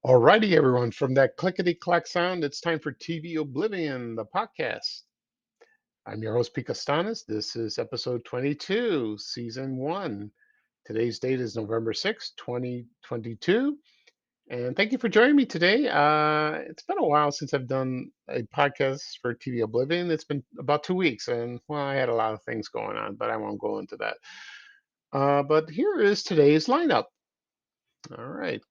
Alrighty, everyone, from that clickety clack sound, it's time for TV Oblivion, the podcast. I'm your host, Pete Costanis. This is episode 22, season one. Today's date is November 6th, 2022. And thank you for joining me today. It's been a while since I've done a podcast for TV Oblivion. It's been about 2 weeks, and well, I had a lot of things going on, but I won't go into that. But here is today's lineup. All right.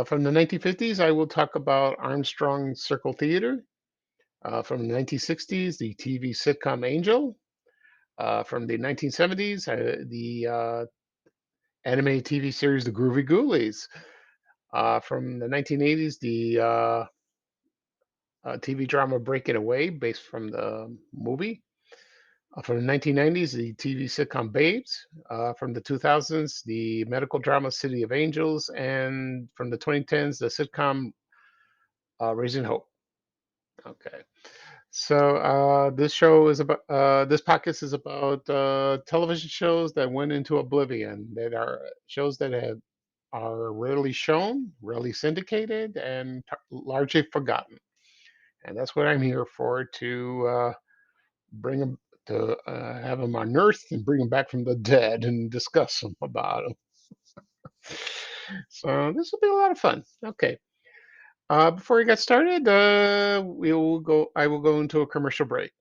From the 1950s, I will talk about Armstrong Circle Theater. From the 1960s, the TV sitcom Angel. From the 1970s, the animated TV series The Groovie Goolies. From the 1980s, the TV drama Breaking Away, based from the movie. From the 1990s, the TV sitcom Babes. From the 2000s, the medical drama City of Angels. And from the 2010s, the sitcom Raising Hope. Okay. So this podcast is about television shows that went into oblivion, that are shows that are rarely shown, rarely syndicated, and largely forgotten. And that's what I'm here for, to bring them, to have them unearthed and bring them back from the dead and discuss them about them. So this will be a lot of fun. Okay. Before we get started, I will go into a commercial break.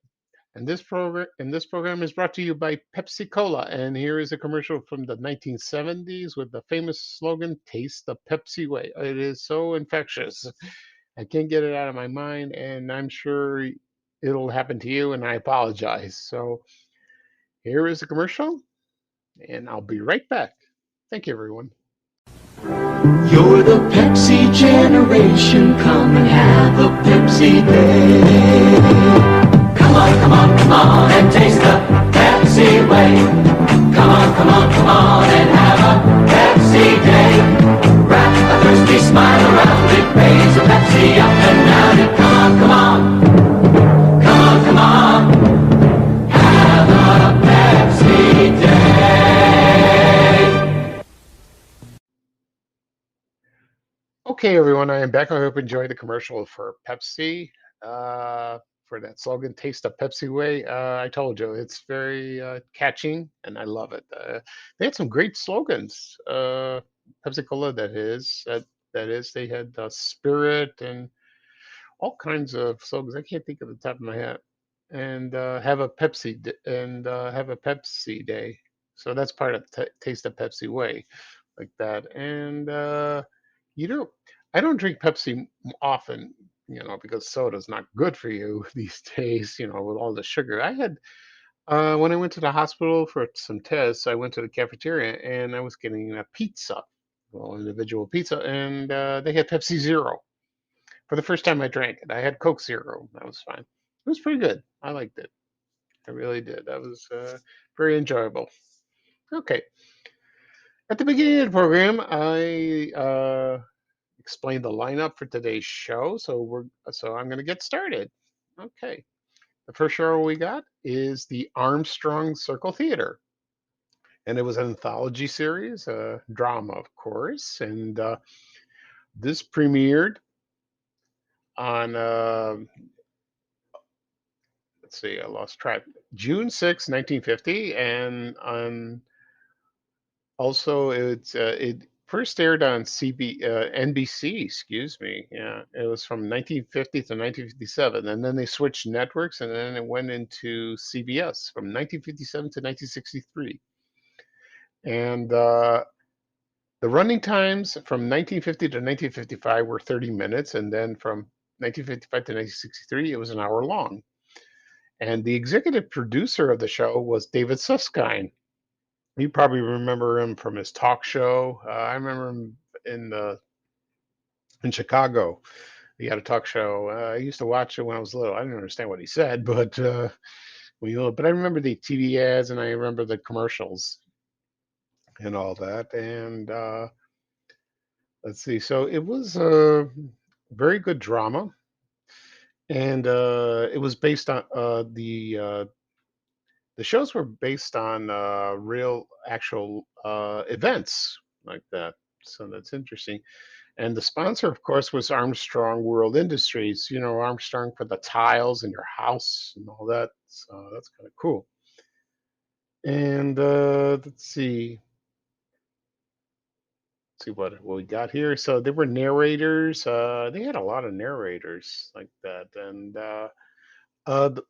And this program is brought to you by Pepsi Cola. And here is a commercial from the 1970s with the famous slogan, "Taste the Pepsi way." It is so infectious. I can't get it out of my mind, and I'm sure it'll happen to you, and I apologize. So here is the commercial, and I'll be right back. Thank you, everyone. You're the Pepsi generation, come and have a Pepsi day. Come on, come on, come on and taste the Pepsi way. Come on, come on, come on and have a Pepsi day. Wrap a thirsty smile around it, raise a Pepsi up and down it. Come on, come on, come on, come on, have a Pepsi day. Okay, everyone, I am back. I hope you enjoyed the commercial for Pepsi. For that slogan, "Taste the Pepsi way." I told you, it's very catching, and I love it. They had some great slogans. Pepsi Cola, that is. They had Spirit and all kinds of slogans. I can't think of the top of my head. And have a Pepsi day. So that's part of Taste the Pepsi way, like that. And you don't. I don't drink Pepsi often, because soda's not good for you these days, with all the sugar. I had When I went to the hospital for some tests, I went to the cafeteria and I was getting a pizza, well, individual pizza, and they had Pepsi Zero. For the first time I drank it, I had Coke Zero. That was fine. It was pretty good. I liked it. I really did. That was very enjoyable. Okay. At the beginning of the program, I explained the lineup for today's show, so I'm going to get started. Okay. The first show we got is the Armstrong Circle Theater, and it was an anthology series, a drama, of course, and this premiered on let's see, I lost track. June 6, 1950, and on also it first aired on NBC, excuse me. Yeah, it was from 1950 to 1957, and then they switched networks, and then it went into CBS from 1957 to 1963. And the running times from 1950 to 1955 were 30 minutes, and then from 1955 to 1963, it was an hour long. And the executive producer of the show was David Susskind. You probably remember him from his talk show. I remember him in Chicago. He had a talk show. I used to watch it when I was little. I didn't understand what he said, but I remember the TV ads and I remember the commercials and all that. And let's see. So it was a very good drama, and it was based on the shows were based on real, actual events like that. So that's interesting. And the sponsor, of course, was Armstrong World Industries. Armstrong for the tiles in your house and all that. So that's kind of cool. And let's see. See what we got here. So there were narrators. They had a lot of narrators like that, and uh, the,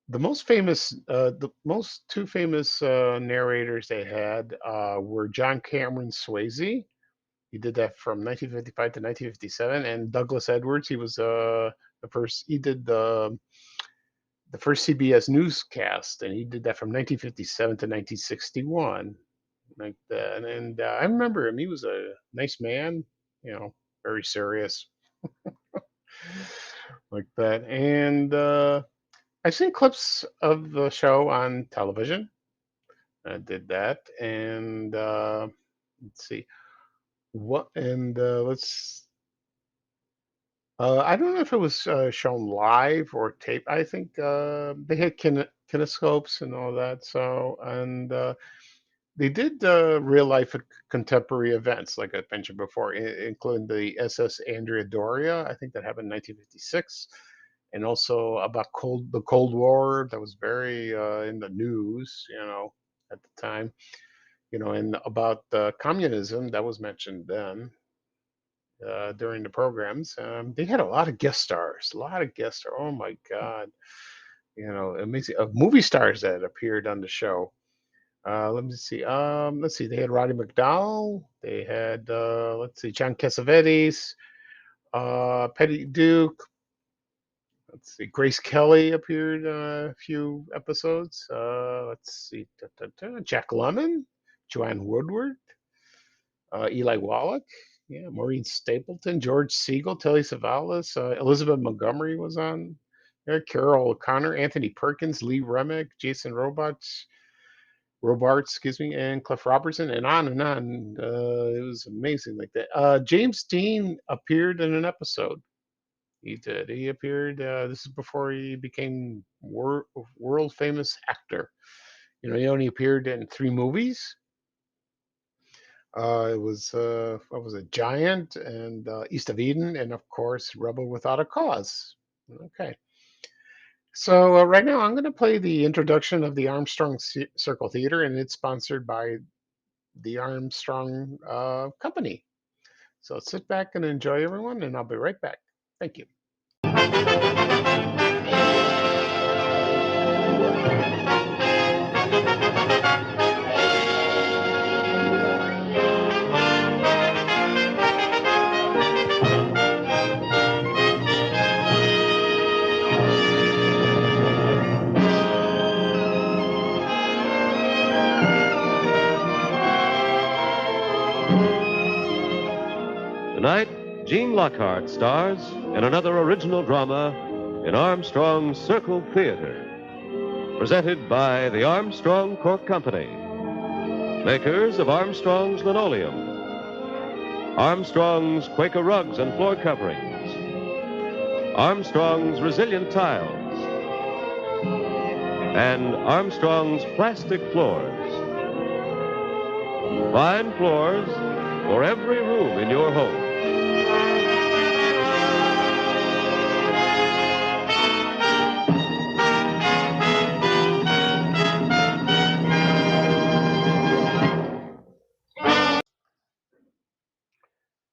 the most famous, the most two famous narrators they had were John Cameron Swayze. He did that from 1955 to 1957, and Douglas Edwards. He was the first. He did the first CBS newscast, and he did that from 1957 to 1961, like that. And I remember him. He was a nice man, very serious, like that. And I've seen clips of the show on television. I did that, and let's see what. And let's. I don't know if it was shown live or tape. I think they had kinescopes and all that. So, and they did real life contemporary events, like I mentioned before, including the SS Andrea Doria. I think that happened in 1956, and also about the Cold War. That was very in the news, at the time. And about communism that was mentioned then during the programs. They had a lot of guest stars, a lot of guest stars. Oh my God, amazing movie stars that appeared on the show. Let me see. Let's see. They had Roddy McDowell. They had let's see, John Cassavetes, Petty Duke. Let's see. Grace Kelly appeared a few episodes. Let's see. Jack Lemmon, Joanne Woodward, Eli Wallach. Yeah, Maureen Stapleton, George Siegel, Telly Savalas, Elizabeth Montgomery was on there. Carol O'Connor, Anthony Perkins, Lee Remick, Jason Robards, excuse me, and Cliff Robertson, and on and on. It was amazing like that. James Dean appeared in an episode. He did. He appeared. This is before he became world famous actor. He only appeared in three movies. It was what was it? Giant and East of Eden, and of course Rebel Without a Cause. Okay. So right now I'm going to play the introduction of the Armstrong Circle Theater, and it's sponsored by the Armstrong Company. So sit back and enjoy, everyone, and I'll be right back. Thank you. Tonight, Gene Lockhart stars in another original drama in Armstrong's Circle Theater, presented by the Armstrong Cork Company, makers of Armstrong's Linoleum, Armstrong's Quaker rugs and floor coverings, Armstrong's Resilient tiles, and Armstrong's plastic floors. Fine floors for every room in your home.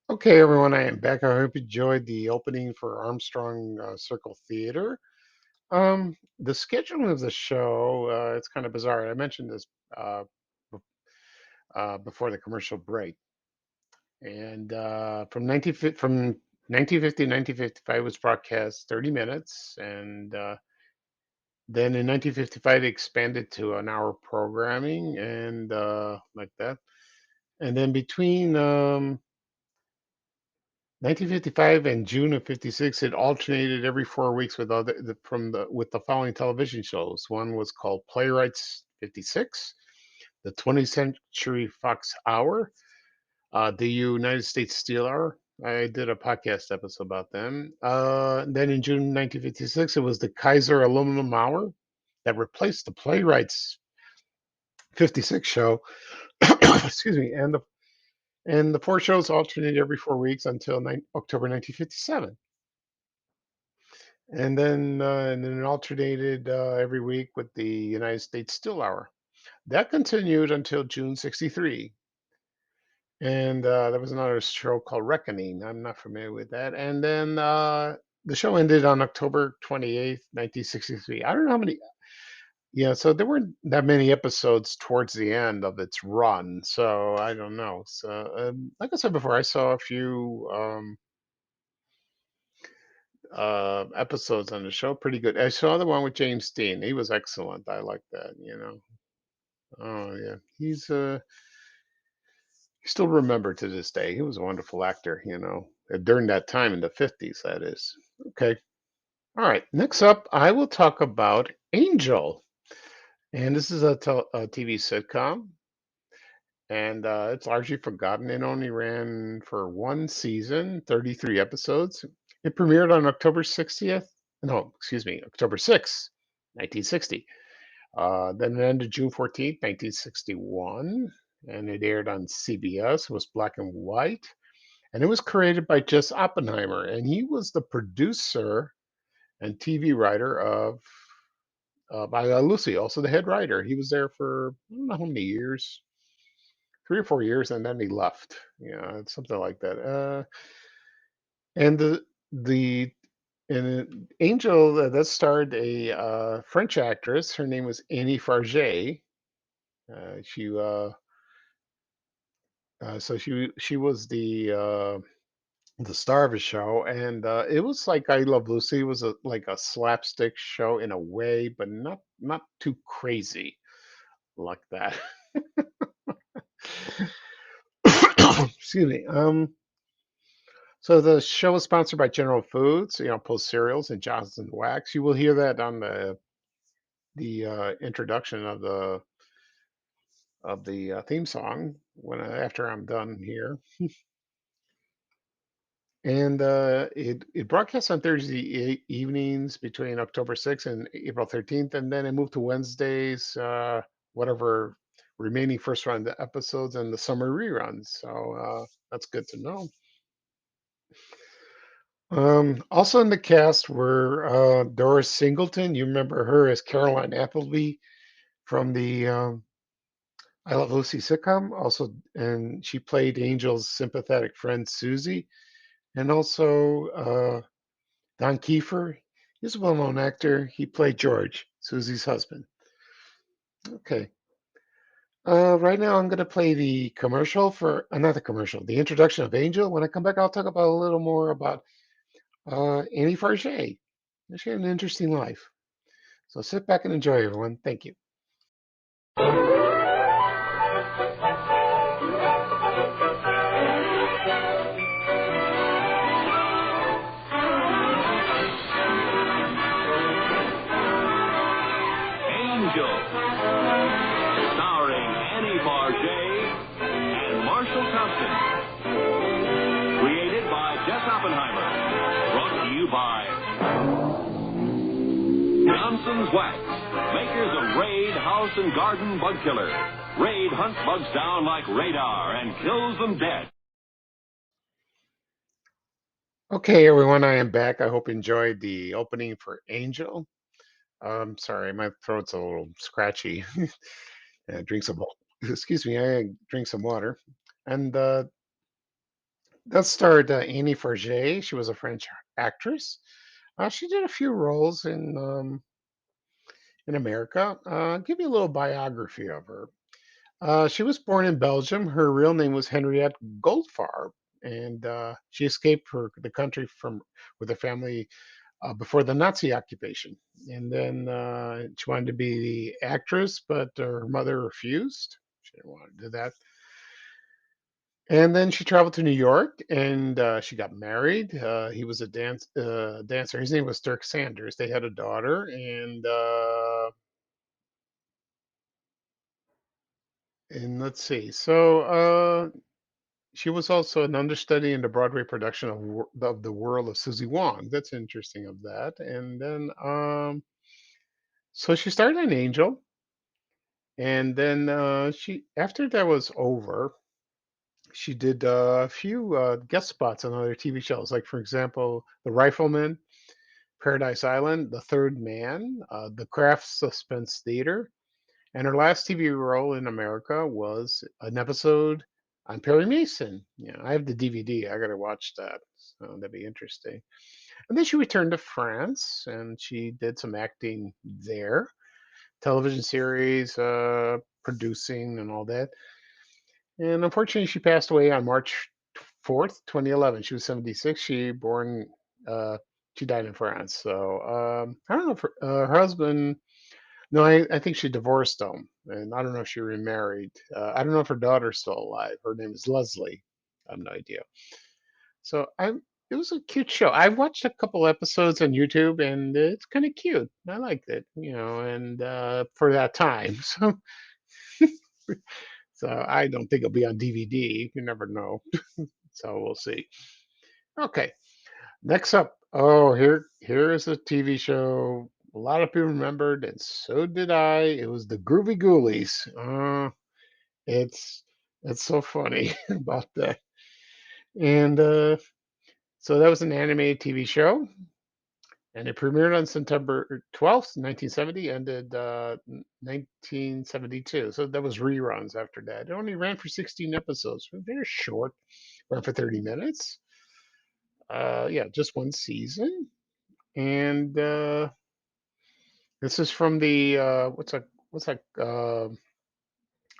Okay, everyone, I am back. I hope you enjoyed the opening for Armstrong Circle Theater. The scheduling of the show, it's kind of bizarre. I mentioned this uh, before the commercial break. And from 1950 to 1955 it was broadcast 30 minutes, and then in 1955 they expanded to an hour programming and like that. And then between 1955 and June of '56, it alternated every 4 weeks with with the following television shows. One was called Playwrights '56, the 20th Century Fox Hour, the United States Steel Hour. I did a podcast episode about them. Then in June 1956, it was the Kaiser Aluminum Hour that replaced the Playwrights '56 show. Excuse me. And the four shows alternated every 4 weeks until October 1957. And then it alternated every week with the United States Still Hour. That continued until June 63. And there was another show called Reckoning. I'm not familiar with that. And then the show ended on October 28th, 1963. I don't know how many. Yeah, so there weren't that many episodes towards the end of its run. So I don't know. So, like I said before, I saw a few episodes on the show. Pretty good. I saw the one with James Dean. He was excellent. I like that. Oh, yeah. He's still remembered to this day. He was a wonderful actor, during that time in the 50s, that is. Okay. All right. Next up, I will talk about Angel. And this is a TV sitcom, and it's largely forgotten. It only ran for one season, 33 episodes. It premiered on October 60th. No, excuse me, October 6th, 1960. Then it ended June 14th, 1961, and it aired on CBS. It was black and white. And it was created by Jess Oppenheimer, and he was the producer and TV writer of by Lucy, also the head writer. He was there for I don't know how many years, 3 or 4 years, and then he left. It's something like that. And the Angel that starred a French actress. Her name was Annie Farget. She so she was the star of a show, and it was like I Love Lucy. It was like a slapstick show in a way, but not too crazy like that. Excuse me. So the show is sponsored by General Foods, Post Cereals and Johnson Wax. You will hear that on the introduction of the theme song after I'm done here. And it broadcasts on Thursday evenings between October 6th and April 13th, and then it moved to Wednesdays, whatever remaining first run episodes and the summer reruns. So that's good to know. Also in the cast were Doris Singleton. You remember her as Caroline Appleby from the I Love Lucy sitcom. Also, and she played Angel's sympathetic friend Susie, and also Don Kiefer. He's a well-known actor. He played George, Susie's husband. Okay. Right now, I'm going to play the commercial for another commercial, the introduction of Angel. When I come back, I'll talk about a little more about Annie Farget. She had an interesting life. So sit back and enjoy, everyone. Thank you. Angel, starring Annie Farget and Marshall Thompson. Created by Jess Oppenheimer. Brought to you by Johnson's Wax, makers of Raid House and Garden Bug Killer. Raid hunts bugs down like radar and kills them dead. Okay, everyone, I am back. I hope you enjoyed the opening for Angel. Sorry, my throat's a little scratchy. Drink some, excuse me, I drink some water. And that starred Annie Farget. She was a French actress. She did a few roles in America. Give you a little biography of her. She was born in Belgium. Her real name was Henriette Goldfarb, and she escaped the country with her family before the Nazi occupation. And then she wanted to be the actress, but her mother refused. She didn't want to do that. And then she traveled to New York, and she got married. He was a dancer. His name was Dirk Sanders. They had a daughter, and let's see. So she was also an understudy in the Broadway production of The World of Susie Wong. That's interesting of that. And then so she started an Angel, and then she after that was over, She did a few guest spots on other TV shows, like for example, The Rifleman, Paradise Island, The Third Man, The Craft Suspense Theater, and her last TV role in America was an episode on Perry Mason. Yeah, I have the DVD. I got to watch that. So that'd be interesting. And then she returned to France and she did some acting there, television series, producing, and all that. And unfortunately, she passed away on March 4th, 2011. She was 76. Uh, she died in France. So I don't know if her husband, no, I think she divorced him. And I don't know if she remarried. I don't know if her daughter's still alive. Her name is Leslie. I have no idea. So it was a cute show. I watched a couple episodes on YouTube and it's kind of cute. I liked it, and for that time. So I don't think it'll be on DVD. You never know. So we'll see. Okay, next up. Oh, here is a TV show a lot of people remembered, and so did I. It was the Groovie Goolies. It's it's so funny about that. And so that was an animated TV show, and it premiered on September 12th, 1970, ended 1972. So that was reruns after that. It only ran for 16 episodes. Very short, ran for 30 minutes. Yeah, just one season. And this is from the what's that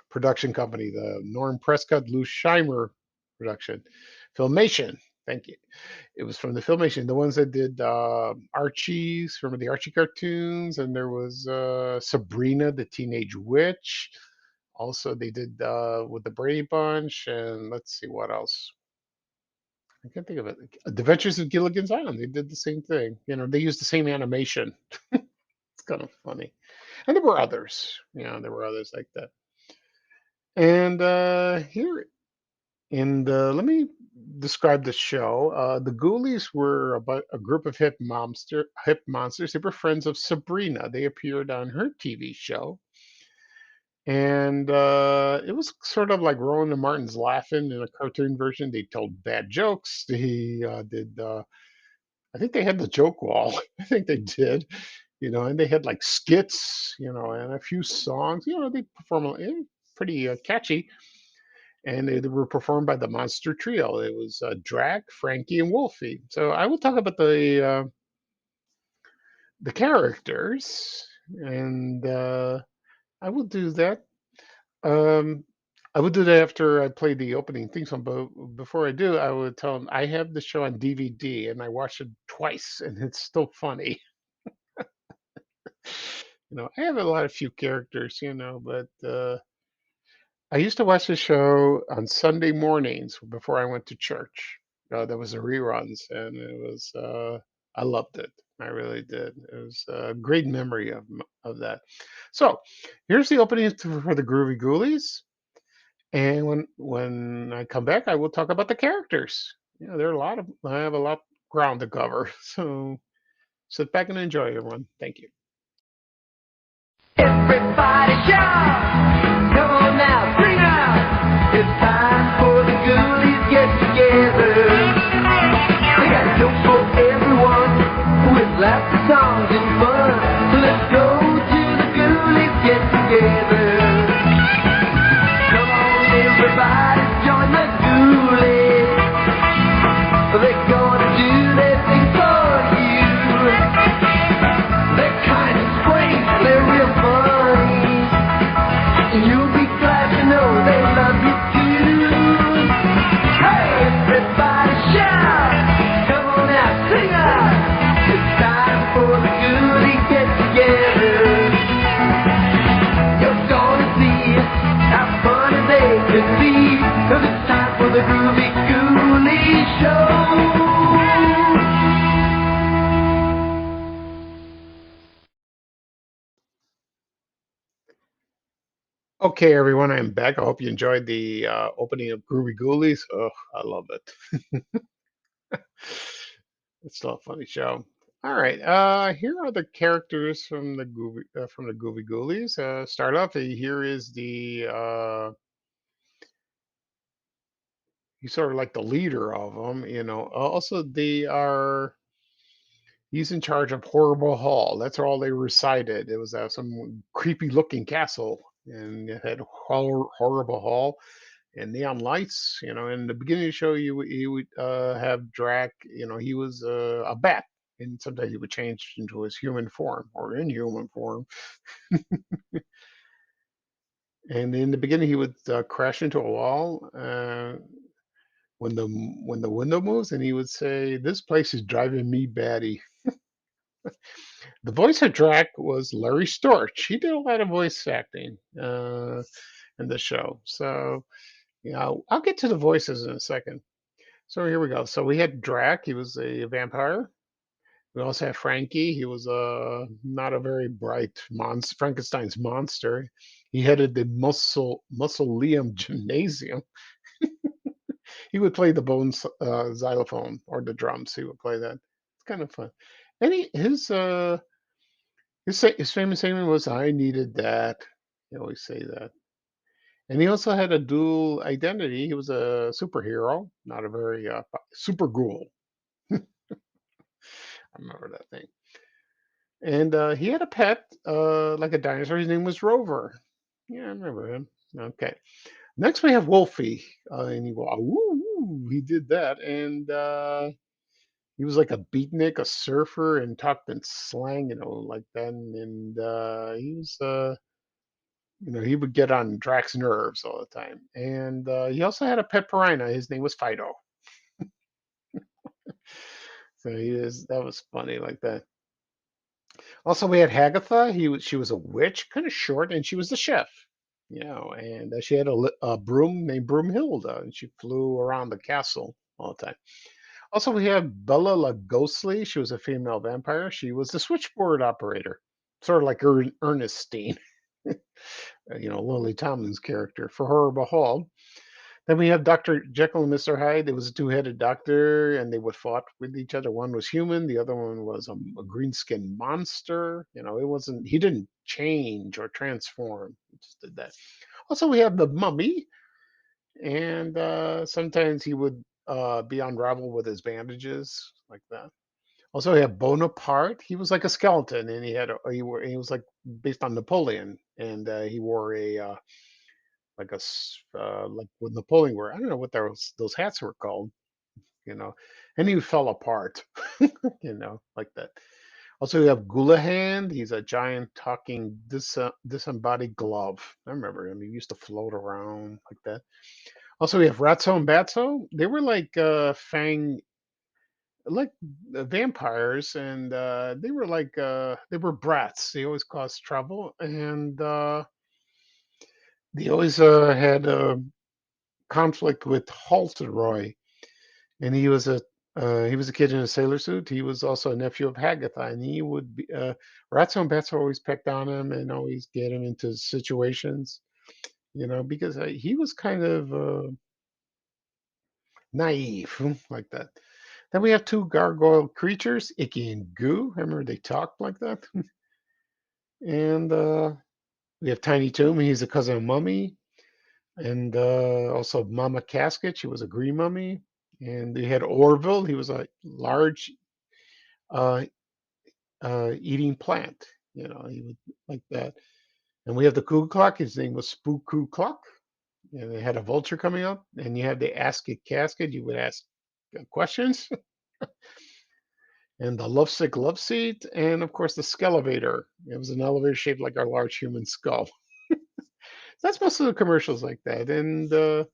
production company, the Norm Prescott Lou Scheimer production, Filmation. Thank you. It was from the Filmation, the ones that did Archie's, remember the Archie cartoons, and there was Sabrina the Teenage Witch. Also, they did with the Brady Bunch, and let's see what else. I can't think of it. The Adventures of Gilligan's Island. They did the same thing. They used the same animation. It's kind of funny. And there were others. There were others like that. And here let me describe the show. The Ghoulies were about a group of hip monsters. They were friends of Sabrina. They appeared on her TV show, and it was sort of like Rowan and Martin's Laughing in a cartoon version. They told bad jokes. They did. I think they had the joke wall. I think they did. And they had like skits. And a few songs. They perform pretty catchy, and they were performed by the Monster Trio. It was Drac, Frankie, and Wolfie. So I will talk about the characters, and I will do that. Um, I will do that after I play the opening theme song. But before I do, I would tell them I have the show on DVD, and I watched it twice, and it's still funny. I have a lot of few characters, but I used to watch the show on Sunday mornings before I went to church. There was a reruns, and I loved it. I really did. It was a great memory of that. So here's the opening for the Groovie Ghoulies, and when I come back, I will talk about the characters. There are a lot of I have a lot of ground to cover. So sit back and enjoy, everyone. Thank you. Everybody shout! Come on now, sing out! It's time for the Ghoulies get together. They got a joke for everyone with laughter, songs, and fun. So let's go to the Ghoulies get together. Come on, everybody, join the Ghoulies. They're gonna do their thing for you. They're kind of strange, they're real funny. You'll be glad to know they love you too. Hey, everybody shout! Come on now, sing out! It's time for the Ghoulies get together. You're gonna see how funny they can be, 'cause it's time for the Groovie Goolies show. Okay, everyone, I'm back. I hope you enjoyed the opening of Groovy Ghoulies. Oh, I love it. It's still a funny show. All right, here are the characters from the Groovy Ghoulies. Start off. Here is the he's sort of like the leader of them. Also, they are he's in charge of Horrible Hall. That's all they recited. It was some creepy looking castle, and it had Horrible Hall and neon lights. In the beginning of the show, you would have Drac. He was a bat, and sometimes he would change into his human form or inhuman form. And in the beginning, he would crash into a wall when the window moves, and he would say, "This place is driving me batty." The voice of Drac was Larry Storch. He did a lot of voice acting in the show. So, I'll get to the voices in a second. So here we go. So we had Drac. He was a vampire. We also had Frankie. He was not a very bright monster, Frankenstein's monster. He headed the Mausoleum Gymnasium. He would play the xylophone or the drums. He would play that. It's kind of fun. And his famous saying was, "I needed that." He always say that. And he also had a dual identity. He was a superhero, not a very super ghoul. I remember that thing. And he had a pet, like a dinosaur. His name was Rover. Yeah, I remember him. Okay. Next we have Wolfie, and he did that, and he was like a beatnik, a surfer, and talked in slang, like that. And he was, he would get on Drax's nerves all the time. And he also had a pet piranha. His name was Fido. So that was funny like that. Also, we had Hagatha. She was a witch, kind of short, and she was the chef. And she had a broom named Broomhilda, and she flew around the castle all the time. Also, we have Bella Lugosly. She was a female vampire. She was the switchboard operator, sort of like Ernestine, Lily Tomlin's character for Horrible Hall. Then we have Dr. Jekyll and Mr. Hyde. There was a two-headed doctor, and they would fought with each other. One was human, the other one was a green-skinned monster. It wasn't. He didn't change or transform. He just did that. Also, we have the Mummy, and sometimes he would be unraveled with his bandages like that. Also, we have Bonaparte. He was like a skeleton, and he was like based on Napoleon, and he wore a like what Napoleon wore. I don't know what those hats were called, you know, and he fell apart, like that. Also, we have Gulahan. He's a giant talking disembodied glove. I remember him. He used to float around like that. Also, we have Ratso and Batso. They were like Fang, like vampires, and they were brats. They always caused trouble, and they always had a conflict with Halteroy, and he was a kid in a sailor suit. He was also a nephew of Hagatha, and he would be Ratso and Batso always picked on him and always get him into situations, because he was kind of naive like that. Then we have two gargoyle creatures, Icky and Goo. I remember they talked like that. And we have Tiny Tomb. He's a cousin of Mummy. And also Mama Casket. She was a green mummy. And we had Orville. He was a large uh, eating plant. He would like that. And we have the Ku Clock. His name was Spook Ku Clock. And they had a vulture coming up. And you had the Ask It Casket. You would ask questions. And the lovesick love seat, and of course the Skelevator. It was an elevator shaped like our large human skull. That's most of the commercials like that. And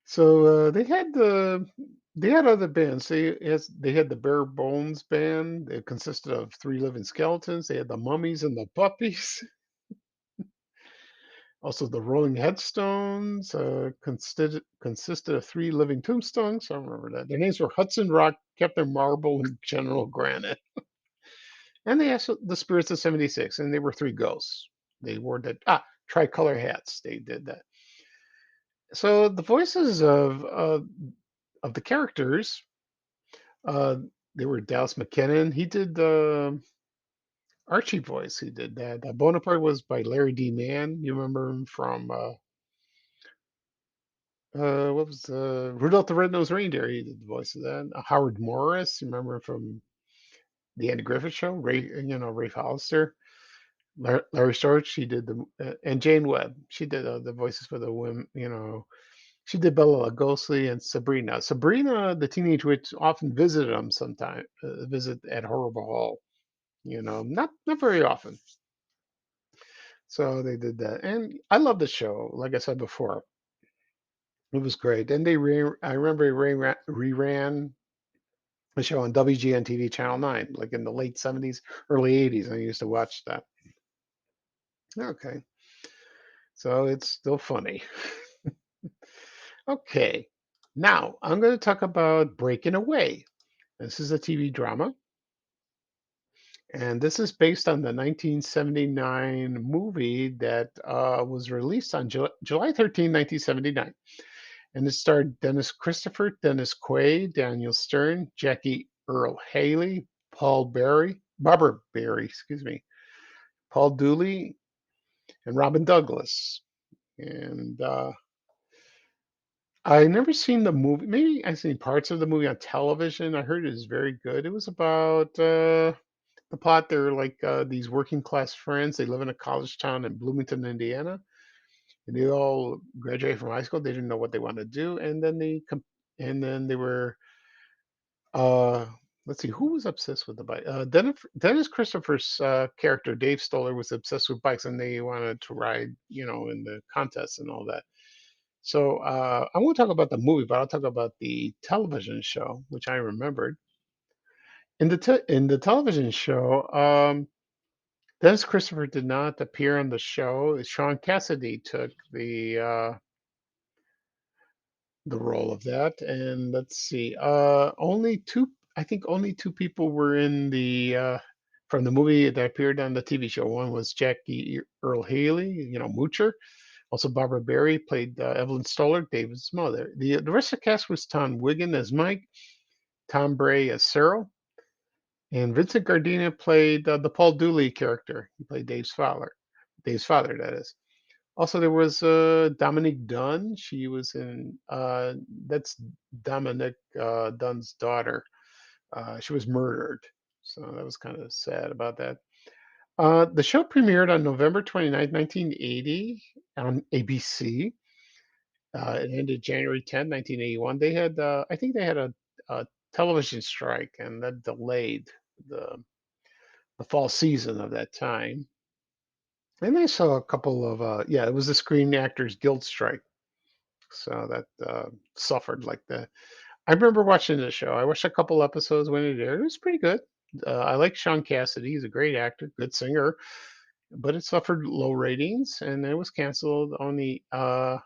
so they had other bands. They had the Bare Bones band. It consisted of three living skeletons. They had the Mummies and the Puppies. Also, the Rolling Headstones consisted of three living tombstones. I remember that. Their names were Hudson Rock, Captain Marble, and General Granite. And they asked the spirits of 76, and they were three ghosts. They wore tricolor hats. They did that. So the voices of the characters, uh, they were Dallas McKinnon. He did the Archie voice. He did that. Bonaparte was by Larry D. Mann. You remember him from what was Rudolph the Red-Nosed Reindeer? He did the voice of that. Howard Morris, you remember him from the Andy Griffith Show? Rafe Hollister. Larry Storch, she did and Jane Webb, she did the voices for the women. She did Bella Lugosi and Sabrina. Sabrina, the teenage witch, often visited them sometime. Visit at Horrible Hall. Not very often. So they did that, and I love the show. Like I said before, it was great. And I remember they reran the show on WGN TV Channel 9, like in the late 70s, early 80s. I used to watch that. Okay, so it's still funny. Okay, now I'm going to talk about Breaking Away. This is a TV drama, and this is based on the 1979 movie that was released on July 13, 1979. And it starred Dennis Christopher, Dennis Quaid, Daniel Stern, Jackie Earl Haley, Barbara Barry, excuse me, Paul Dooley, and Robin Douglas. And I never seen the movie. Maybe I've seen parts of the movie on television. I heard it is very good. It was about the plot. They're like these working class friends. They live in a college town in Bloomington, Indiana, and they all graduated from high school. They didn't know what they wanted to do, and then they were uh, let's see, who was obsessed with the bike? Dennis Christopher's character, Dave Stoller, was obsessed with bikes, and they wanted to ride, in the contests and all that. So I won't talk about the movie, but I'll talk about the television show, which I remembered. In the television show, Dennis Christopher did not appear on the show. Sean Cassidy took the role of that. And let's see, only two, I think only two people were in the from the movie that appeared on the TV show. One was Jackie Earl Haley, Moocher. Also, Barbara Barry played Evelyn Stoller, David's mother. The rest of the cast was Tom Wigan as Mike, Tom Bray as Cyril, and Vincent Gardenia played the Paul Dooley character. He played Dave's father, that is. Also, there was Dominique Dunn. She was in that's Dominic Dunn's daughter. She was murdered, so that was kind of sad about that. The show premiered on November 29th, 1980 on ABC. It ended January 10th, 1981. I think they had a television strike, and that delayed the the fall season of that time. And I saw a couple of yeah, it was the Screen Actors Guild strike, so that suffered like that. I remember watching the show. I watched a couple episodes when it aired. It was pretty good. I like Sean Cassidy. He's a great actor, good singer, but it suffered low ratings and it was canceled only and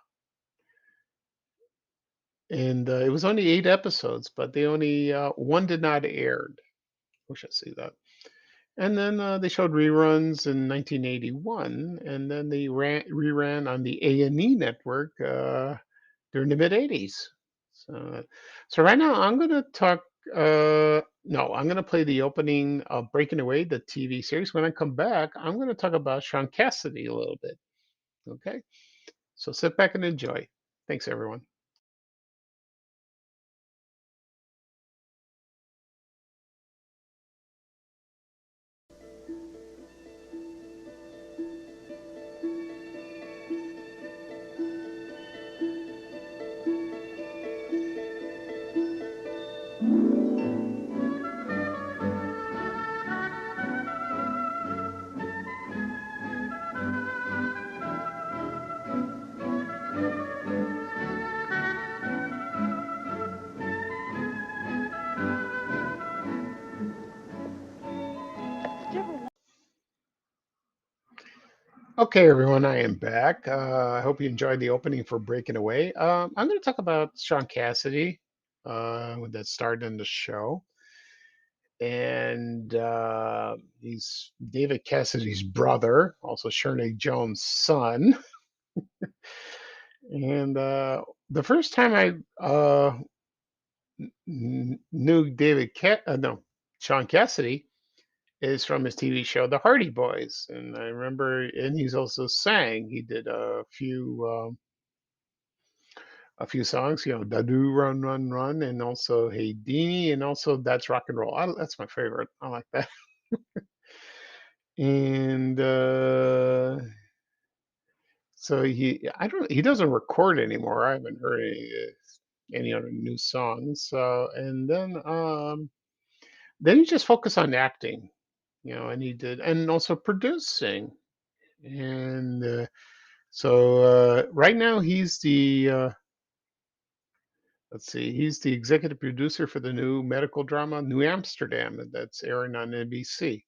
it was only 8 episodes, but they only one did not aired. Wish I see that. And then they showed reruns in 1981, and then they reran on the A&E network during the mid 80s. So, so right now I'm gonna talk. No, I'm gonna play the opening of Breaking Away, the TV series. When I come back, I'm gonna talk about Sean Cassidy a little bit. Okay, so sit back and enjoy. Thanks, everyone. Okay, everyone, I am back. I hope you enjoyed the opening for Breaking Away. I'm going to talk about Sean Cassidy, that starred in the show. And he's David Cassidy's brother, also Shernay Jones' son. And the first time I knew no, Sean Cassidy is from his TV show The Hardy Boys, and I remember, and he's also sang. He did a few a few songs, Da Do Run Run Run, and also Hey Deanie, and also That's Rock and Roll. That's my favorite. I like that. And so he doesn't record anymore. I haven't heard any other new songs. And then he just focused on acting, and he did, and also producing. And right now let's see, he's the executive producer for the new medical drama New Amsterdam that's airing on NBC.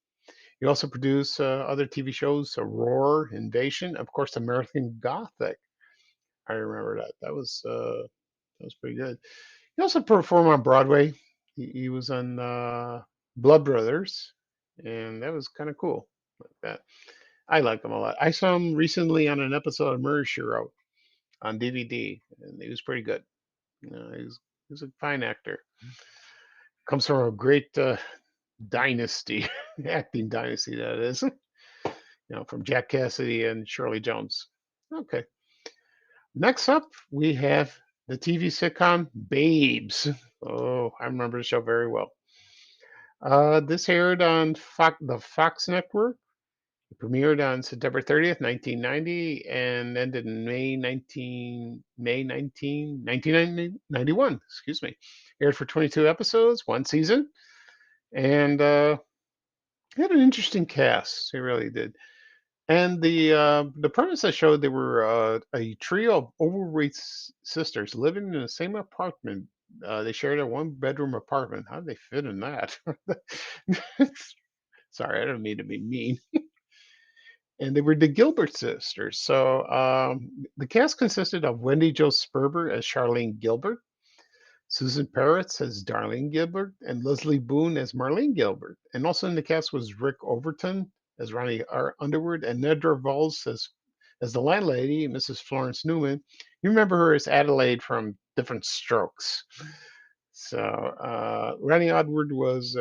He also produced other TV shows, Roar, Invasion, of course, American Gothic. I remember that. That was pretty good. He also performed on Broadway. He was on Blood Brothers, and that was kind of cool. Like that. I like him a lot. I saw him recently on an episode of Murder She Wrote on DVD, and he was pretty good. He's a fine actor. Comes from a great dynasty, acting dynasty, that is. From Jack Cassidy and Shirley Jones. Okay. Next up, we have the TV sitcom Babes. Oh, I remember the show very well. This aired on the Fox Network. It premiered on September 30th, 1990, and ended in May 19, 1991. Excuse me. Aired for 22 episodes, one season, and had an interesting cast. It really did. And the premise that showed they were a trio of overweight sisters living in the same apartment. They shared a one-bedroom apartment. How did they fit in that? Sorry, I don't mean to be mean. And they were the Gilbert sisters. So the cast consisted of Wendy Jo Sperber as Charlene Gilbert, Susan Peretz as Darlene Gilbert, and Leslie Boone as Marlene Gilbert. And also in the cast was Rick Overton as Ronnie R. Underwood, and Nedra Vols as the landlady, Mrs. Florence Newman. You remember her as Adelaide from Different Strokes. So Ronnie Underwood was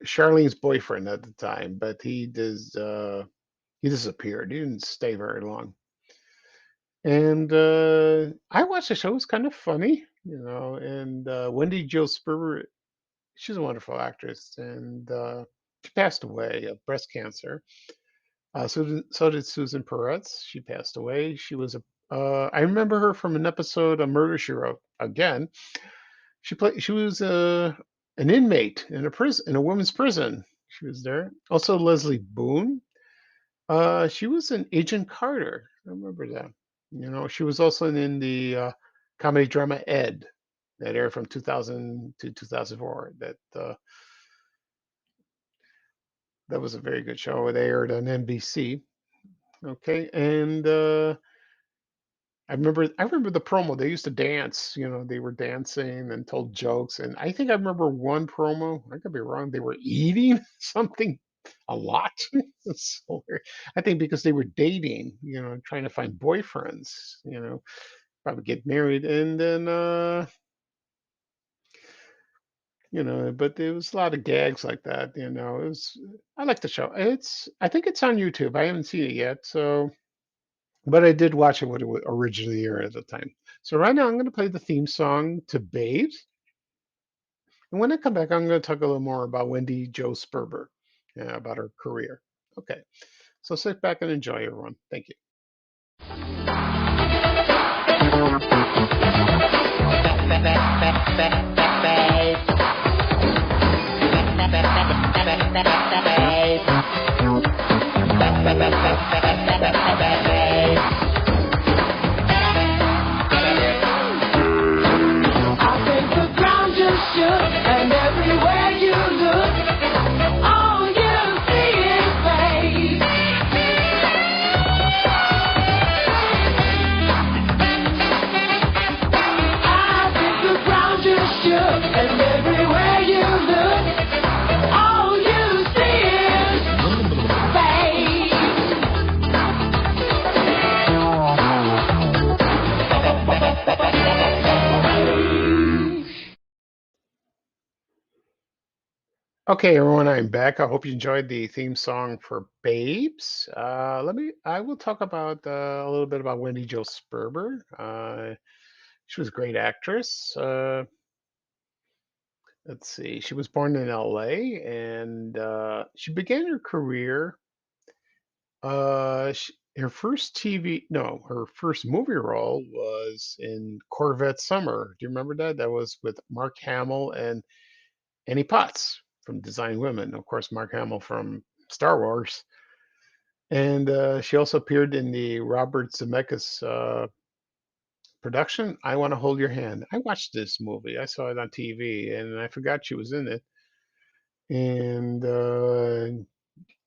Charlene's boyfriend at the time, but he disappeared. He didn't stay very long. And I watched the show. It was kind of funny, And Wendy Jo Sperber, she's a wonderful actress, and she passed away of breast cancer. So did Susan Peretz. She passed away. She was I remember her from an episode of Murder She Wrote. Again, she was an inmate in a women's prison. She was there. Also Leslie Boone. She was an Agent Carter. I remember that. She was also in the comedy drama Ed that aired from 2000 to 2004. That was a very good show. It aired on NBC. Okay, and I remember the promo. They used to dance. They were dancing and told jokes. And I think I remember one promo. I could be wrong. They were eating something a lot. So weird. I think because they were dating, trying to find boyfriends, probably get married, and then but there was a lot of gags like that. I like the show. I think it's on YouTube. I haven't seen it yet, so but I did watch it when it was originally aired at the time. So right now I'm going to play the theme song to Babes. And when I come back, I'm going to talk a little more about Wendy Jo Sperber, about her career. Okay. So sit back and enjoy, everyone. Thank you. I think the ground just shook, and everywhere you look, all you see is pain. I think the ground just shook, and everywhere you look, all you see is pain. Okay, everyone, I'm back. I hope you enjoyed the theme song for Babes. I will talk about a little bit about Wendy Jo Sperber. She was a great actress. Let's see, she was born in LA and she began her career. Her first TV, no, her first movie role was in Corvette Summer. Do you remember that? That was with Mark Hamill and Annie Potts from Designing Women. Of course, Mark Hamill from Star Wars. And she also appeared in the Robert Zemeckis production, I Want to Hold Your Hand. I watched this movie. I saw it on TV and I forgot she was in it. And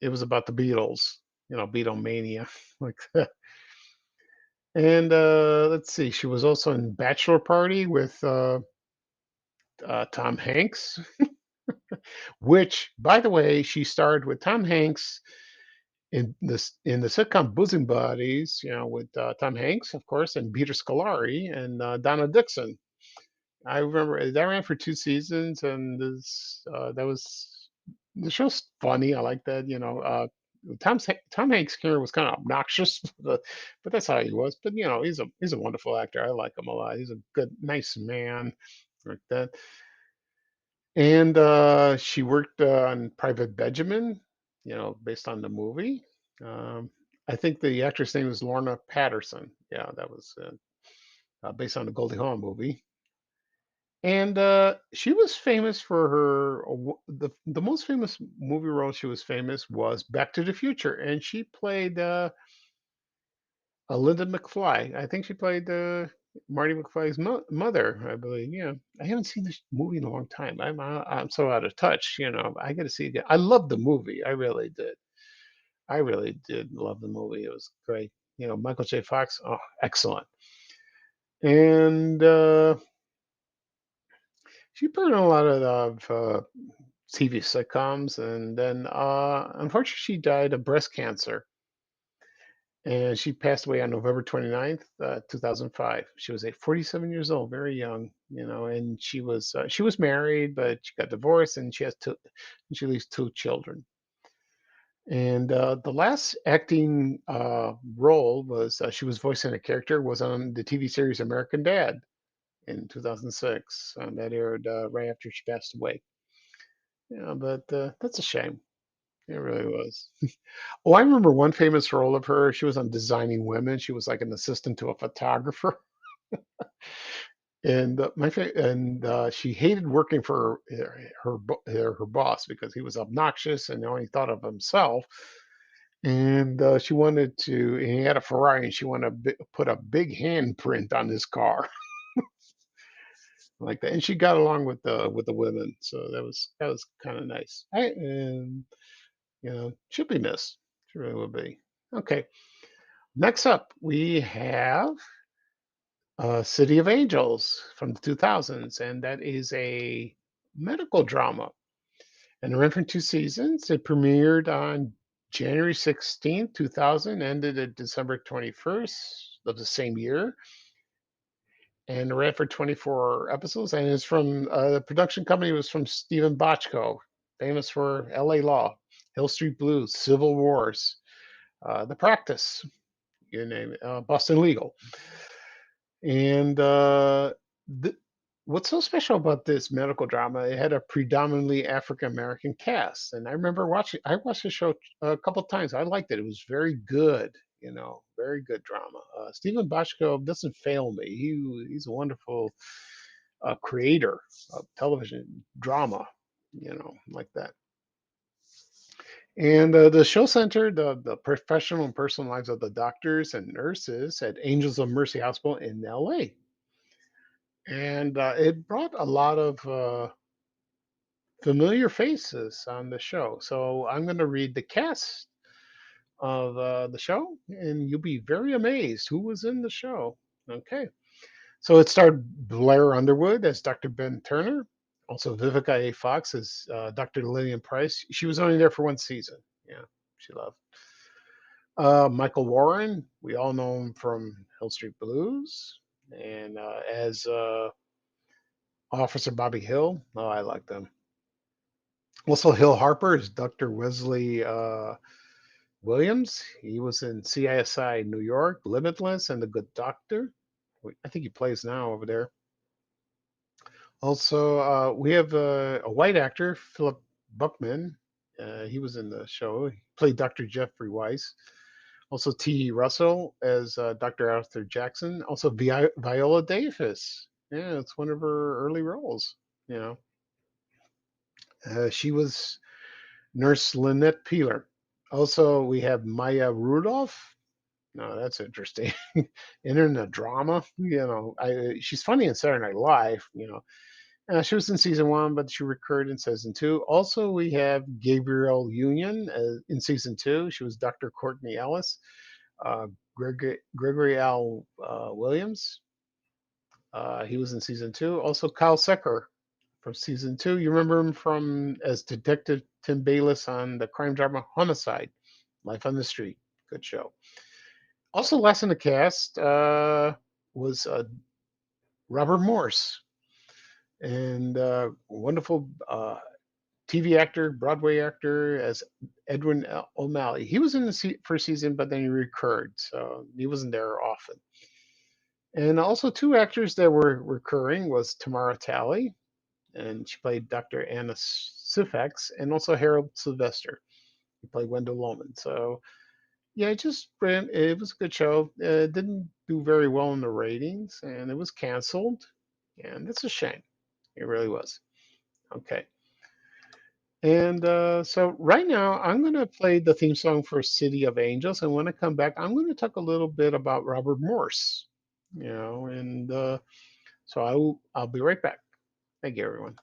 it was about the Beatles, Beatlemania. like that. And let's see, she was also in Bachelor Party with Tom Hanks, which, by the way, she starred with Tom Hanks in the sitcom Bosom Buddies, with Tom Hanks, of course, and Peter Scolari and Donna Dixon. I remember that ran for 2 seasons, and that was the show's funny. I like that. Tom Hanks' character was kind of obnoxious, but that's how he was. But he's a wonderful actor. I like him a lot. He's a good, nice man, like that. And she worked on Private Benjamin, based on the movie. Um, I think the actress name was Lorna Patterson. Yeah, that was based on the Goldie Hawn movie. And she was famous for the most famous movie role she was famous was Back to the Future, and she played Linda McFly. I think she played Marty McFly's mother, I believe. Yeah, I haven't seen this movie in a long time. I'm so out of touch. I got to see it again. I loved the movie. I really did. I really did love the movie. It was great. Michael J. Fox. Oh, excellent. And she put in a lot of TV sitcoms, and then unfortunately she died of breast cancer, and she passed away on November 29th, 2005. She was 47 years old, very young, and she was married, but she got divorced, and she leaves two children. And the last acting role was she was voicing a character was on the TV series American Dad in 2006, and that aired right after she passed away. Yeah, but that's a shame. It really was. Oh, I remember one famous role of her. She was on Designing Women. She was like an assistant to a photographer, and she hated working for her boss because he was obnoxious and only thought of himself. And she wanted to. And he had a Ferrari, and she wanted to put a big handprint on his car like that. And she got along with the women, so that was kind of nice. She'll be missed. She really will be. Okay. Next up, we have City of Angels from the 2000s, and that is a medical drama. And it ran for 2 seasons. It premiered on January 16th, 2000, ended at December 21st of the same year, and it ran for 24 episodes. And it's from the production company was from Stephen Bochco, famous for L.A. Law, Hill Street Blues, Civil Wars, The Practice, you name it, Boston Legal. And th- what's so special about this medical drama? It had a predominantly African American cast, and I remember watching. I watched the show a couple times. I liked it. It was very good. Very good drama. Stephen Bochco doesn't fail me. He's a wonderful creator of television drama. Like that. And the show centered the professional and personal lives of the doctors and nurses at Angels of Mercy Hospital in LA. And it brought a lot of familiar faces on the show. So I'm going to read the cast of the show, and you'll be very amazed who was in the show. Okay. So it starred Blair Underwood as Dr. Ben Turner, also Vivica A. Fox as Dr. Lillian Price. She was only there for 1 season. Yeah, she loved. Michael Warren, we all know him from Hill Street Blues, and as Officer Bobby Hill. Oh, I like them. Also, Hill Harper is Dr. Wesley Williams. He was in CISI New York, Limitless, and The Good Doctor. I think he plays now over there. Also, we have a white actor, Philip Buckman. He was in the show. He played Dr. Jeffrey Weiss. Also, T. E. Russell as Dr. Arthur Jackson. Also, Viola Davis. Yeah, it's one of her early roles. You know, she was Nurse Lynette Peeler. Also, we have Maya Rudolph. No, that's interesting. Internet drama. She's funny in Saturday Night Live. She was in season one, but she recurred in season two. Also, we have Gabrielle Union in season two. She was Dr. Courtney Ellis. Gregory L. Williams. He was in season two. Also, Kyle Secker from season two. You remember him from as Detective Tim Bayliss on the crime drama Homicide, Life on the Street. Good show. Also, last in the cast was Robert Morse, and wonderful TV actor, Broadway actor as Edwin O'Malley. He was in the first season, but then he recurred, so he wasn't there often. And also two actors that were recurring was Tamara Talley, and she played Dr. Anna Sifax, and also Harold Sylvester. He played Wendell Loman. So yeah, it just ran. It was a good show. It didn't do very well in the ratings, and it was canceled, and it's a shame. It really was. Okay. And so right now, I'm going to play the theme song for City of Angels. And when I come back, I'm going to talk a little bit about Robert Morse. And so I'll be right back. Thank you, everyone.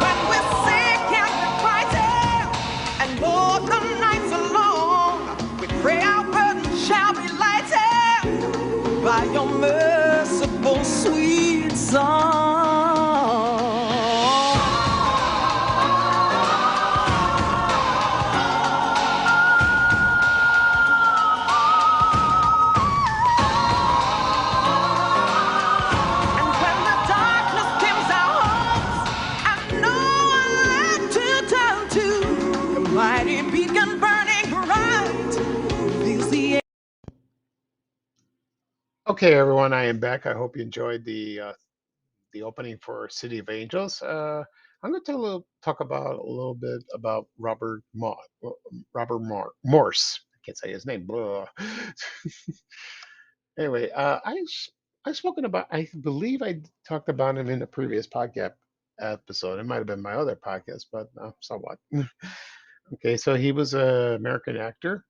When we're sick and we're frightened, and Lord, the nights are long, we pray our burdens shall be lightened by your merciful sweet song. And when the darkness dims our hopes, and no one left to turn to, the mighty beacon burning bright fills the air. Okay, everyone, I am back. I hope you enjoyed the opening for City of Angels. I'm going to talk about a little bit about Morse. I can't say his name. Blah. Anyway, I've spoken about. I believe I talked about him in a previous podcast episode. It might have been my other podcast, but so what? Okay, so he was an American actor.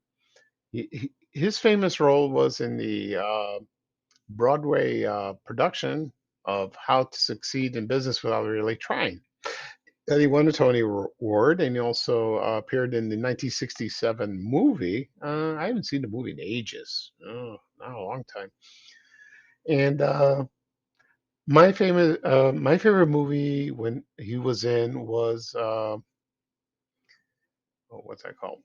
His famous role was in the Broadway production of How to Succeed in Business Without Really Trying. And he won a Tony Award, and he also appeared in the 1967 movie. I haven't seen the movie in ages. Oh, not a long time. And my favorite movie when he was in was oh, what's that called?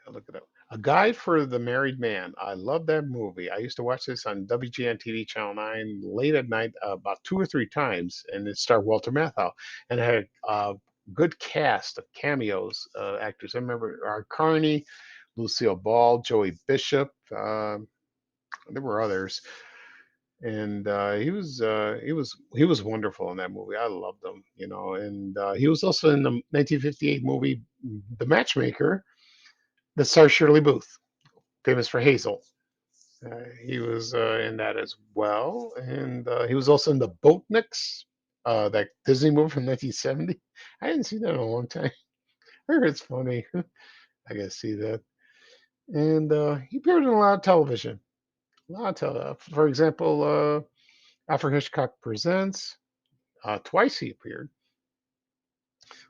I'll look it up. A Guide for the Married Man. I love that movie. I used to watch this on WGN TV Channel 9 late at night about two or three times, and it starred Walter Matthau. And it had a good cast of cameos, actors. I remember Art Carney, Lucille Ball, Joey Bishop. There were others, and he was wonderful in that movie. I loved him, and he was also in the 1958 movie The Matchmaker that stars Shirley Booth, famous for Hazel. He was in that as well, and he was also in the Boatniks, that Disney movie from 1970. I hadn't seen that in a long time. I heard it's funny. I gotta see that. And he appeared in a lot of television. A lot of For example, Alfred Hitchcock Presents. Twice he appeared.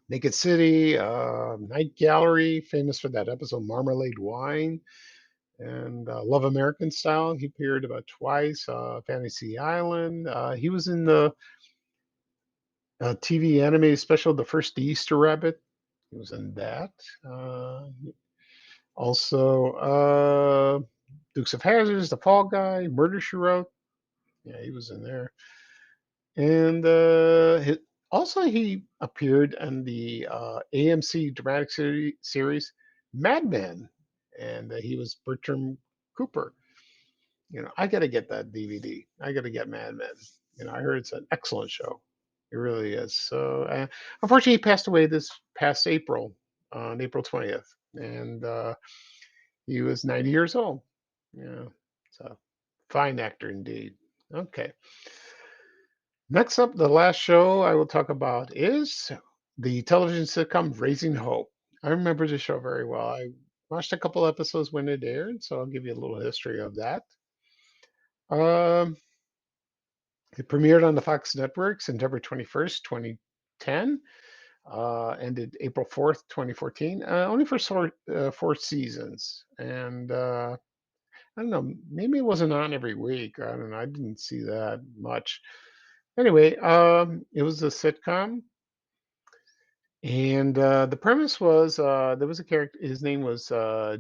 Naked City, Night Gallery, famous for that episode Marmalade Wine, and Love American Style. He appeared about twice. Fantasy Island. He was in the TV animated special, The First Easter Rabbit. He was in that. Uh, Also, Dukes of Hazzards, The Fall Guy, Murder She Wrote. Yeah, he was in there. And also, he appeared in the AMC dramatic series Mad Men, and he was Bertram Cooper. I got to get that DVD. I got to get Mad Men. I heard it's an excellent show. It really is. So, unfortunately, he passed away this past April, on April 20th, and he was 90 years old. Yeah, so fine actor indeed. Okay. Next up, the last show I will talk about is the television sitcom Raising Hope. I remember the show very well. I watched a couple episodes when it aired, so I'll give you a little history of that. Um, it premiered on the Fox network September 21st, 2010. Ended April 4th, 2014. Only for 4 seasons. And I don't know, maybe it wasn't on every week. I don't know. I didn't see that much. Anyway, it was a sitcom, and the premise was there was a character. His name was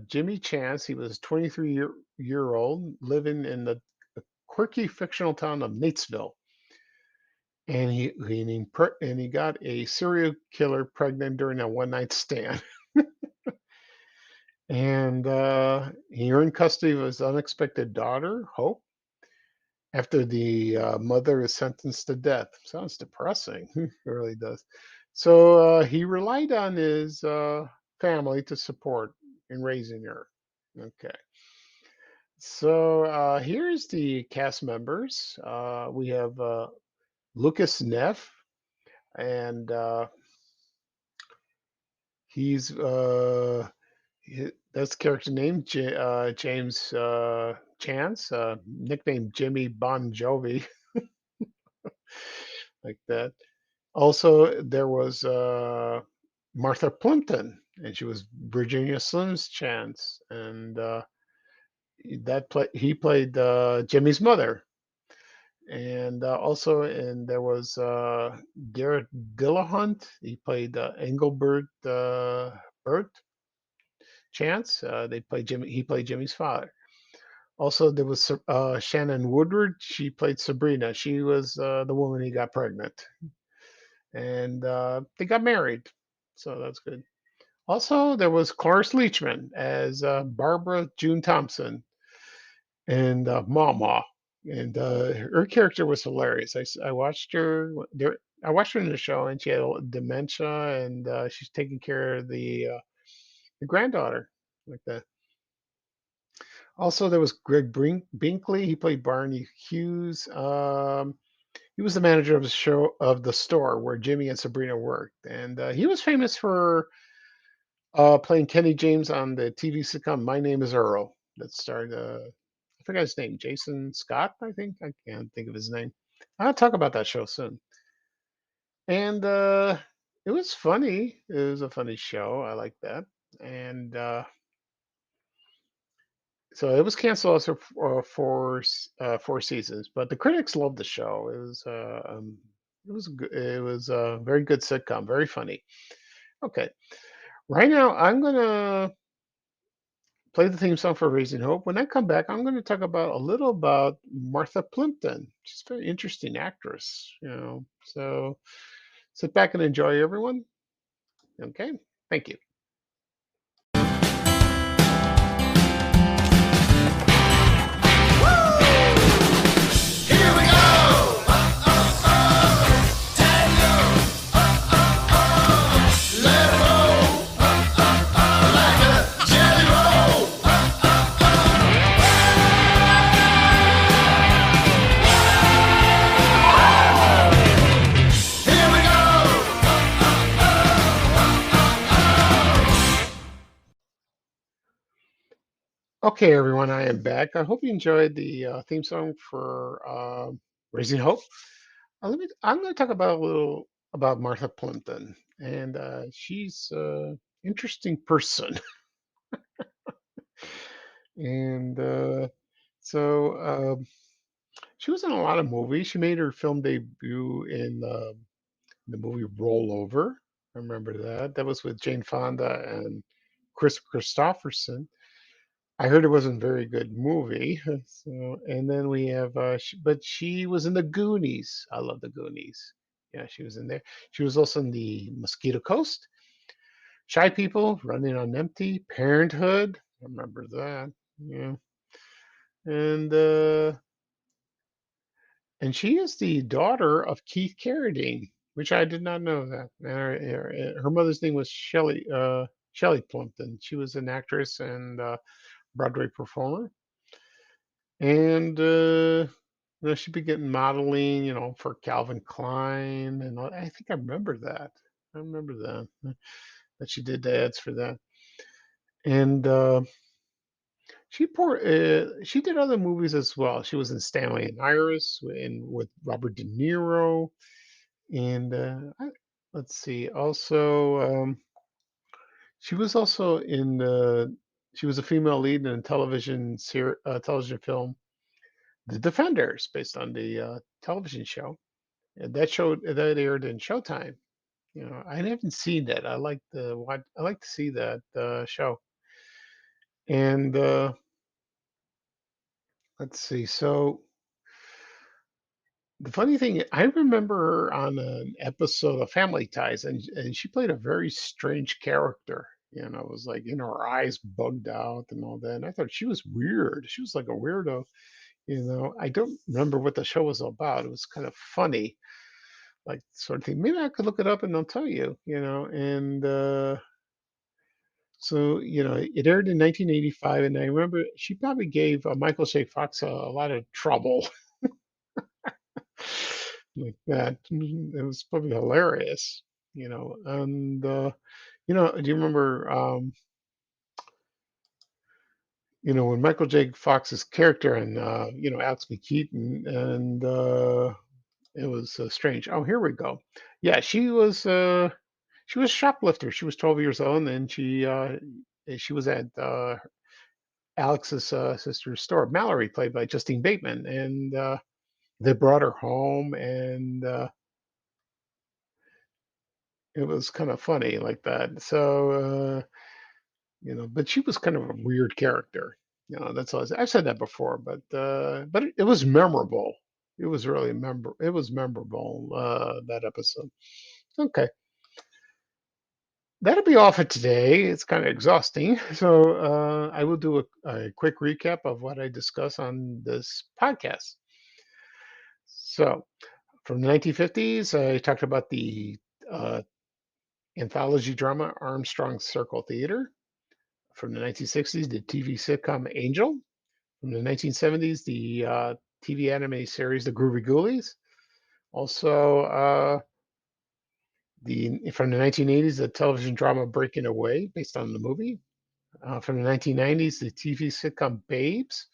Jimmy Chance. He was 23 year old living in the quirky fictional town of Natesville, and he got a serial killer pregnant during a one night stand, and he earned custody of his unexpected daughter, Hope, after the mother is sentenced to death. Sounds depressing. It really does. So he relied on his family to support in raising her. Okay. So here's the cast members. We have Lucas Neff, and he's that's the character name, James Chance, nicknamed Jimmy Bon Jovi, like that. Also, there was Martha Plimpton, and she was Virginia Slim's Chance, and he played Jimmy's mother, and and there was Garrett Dillahunt. He played Engelbert Burt Chance. They played Jimmy. He played Jimmy's father. Also, there was Shannon Woodward. She played Sabrina. She was the woman he got pregnant, and they got married, so that's good. Also, there was Cloris Leachman as Barbara June Thompson and Mama, and her character was hilarious. I watched her there. I watched her in the show, and she had dementia, and she's taking care of the granddaughter, like that. Also, there was Greg Binkley. He played Barney Hughes. He was the manager of the store where Jimmy and Sabrina worked, and he was famous for playing Kenny James on the TV sitcom My Name is Earl that starred, I forgot his name, Jason Scott, I think. I can't think of his name. I'll talk about that show soon. And it was funny. It was a funny show. I like that. And so it was canceled after 4 seasons, but the critics loved the show. It was a very good sitcom, very funny. Okay, right now I'm gonna play the theme song for Raising Hope. When I come back, I'm going to talk about a little about Martha Plimpton. She's a very interesting actress. So sit back and enjoy, everyone. Okay, thank you. Here we go! Let it roll like a jelly roll. Here we go! Okay, everyone, I am back. I hope you enjoyed the theme song for Raising Hope. I'm going to talk about a little about Martha Plimpton, and she's an interesting person. And so she was in a lot of movies. She made her film debut in The movie Rollover. I remember that. That was with Jane Fonda and Chris Christopherson. I heard it wasn't a very good movie. So, and then we have, but she was in the Goonies. I love the Goonies. Yeah, she was in there. She was also in the Mosquito Coast, Shy People, Running on Empty, Parenthood. I remember that. Yeah, and uh, and she is the daughter of Keith Carradine, which I did not know that. Her mother's name was Shelley Plumpton. She was an actress and Broadway performer, and she'd be getting modeling, for Calvin Klein, and I think I remember that. I remember that she did the ads for that, and she did other movies as well. She was in Stanley and Iris, with Robert De Niro. And let's see. Also, she was also in she was a female lead in a television film, The Defenders, based on the television show. And that aired in Showtime. I haven't seen that. I like to see that show. And let's see. So the funny thing, I remember her on an episode of Family Ties, and she played a very strange character. It was like, her eyes bugged out and all that. And I thought she was weird. She was like a weirdo. I don't remember what the show was about. It was kind of funny, like sort of thing. Maybe I could look it up and I'll tell you. And so it aired in 1985, and I remember she probably gave Michael J. Fox a lot of trouble like that. It was probably hilarious, And do you remember, when Michael J. Fox's character and Alex B. Keaton, and it was strange. Oh, here we go. Yeah, she was a shoplifter. She was 12 years old, and she was at Alex's sister's store, Mallory, played by Justine Bateman, and they brought her home, and it was kind of funny like that. So, but she was kind of a weird character. That's all I've said that before, but it was memorable. It was really It was memorable, that episode. Okay, that'll be all for today. It's kind of exhausting, so I will do a quick recap of what I discuss on this podcast. So, from the 1950s, I talked about the uh, anthology drama Armstrong Circle Theater. From the 1960s, the TV sitcom Angel. From the 1970s, the TV anime series The Groovie Goolies. Also, from the 1980s, the television drama Breaking Away, based on the movie. From the 1990s, the TV sitcom Babes.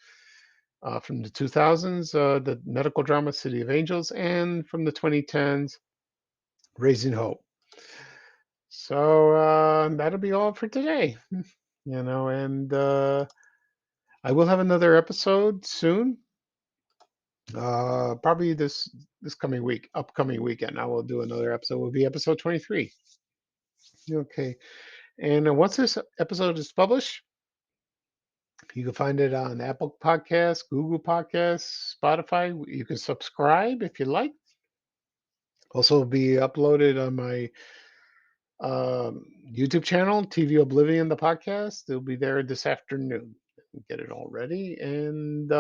From the 2000s, the medical drama City of Angels. And from the 2010s, Raising Hope. So that'll be all for today. And I will have another episode soon. Probably this upcoming weekend. I will do another episode. Will be episode 23. Okay. And once this episode is published, you can find it on Apple Podcasts, Google Podcasts, Spotify. You can subscribe if you like. Also, will be uploaded on my YouTube channel, TV Oblivion, the podcast. It'll be there this afternoon. Get it all ready. And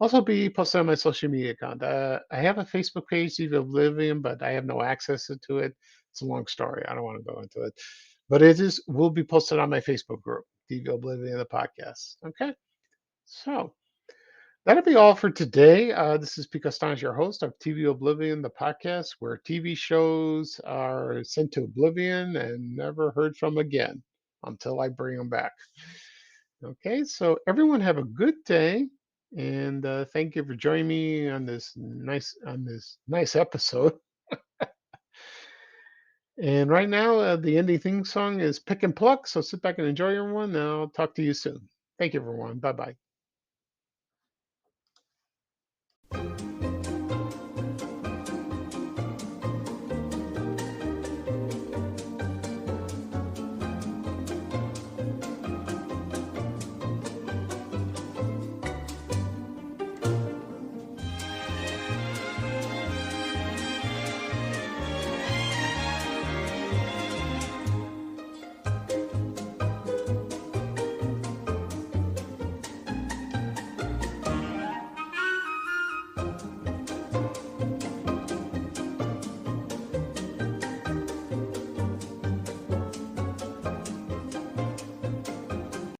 also be posted on my social media account. I have a Facebook page, TV Oblivion, but I have no access to it. It's a long story. I don't want to go into it. But will be posted on my Facebook group, TV Oblivion, the podcast. Okay. So that'll be all for today. This is Pete Costanz, your host of TV Oblivion, the podcast, where TV shows are sent to oblivion and never heard from again until I bring them back. Okay, so everyone have a good day, and thank you for joining me on this nice episode. And right now, the ending theme song is "Pick and Pluck." So sit back and enjoy, everyone. And I'll talk to you soon. Thank you, everyone. Bye bye.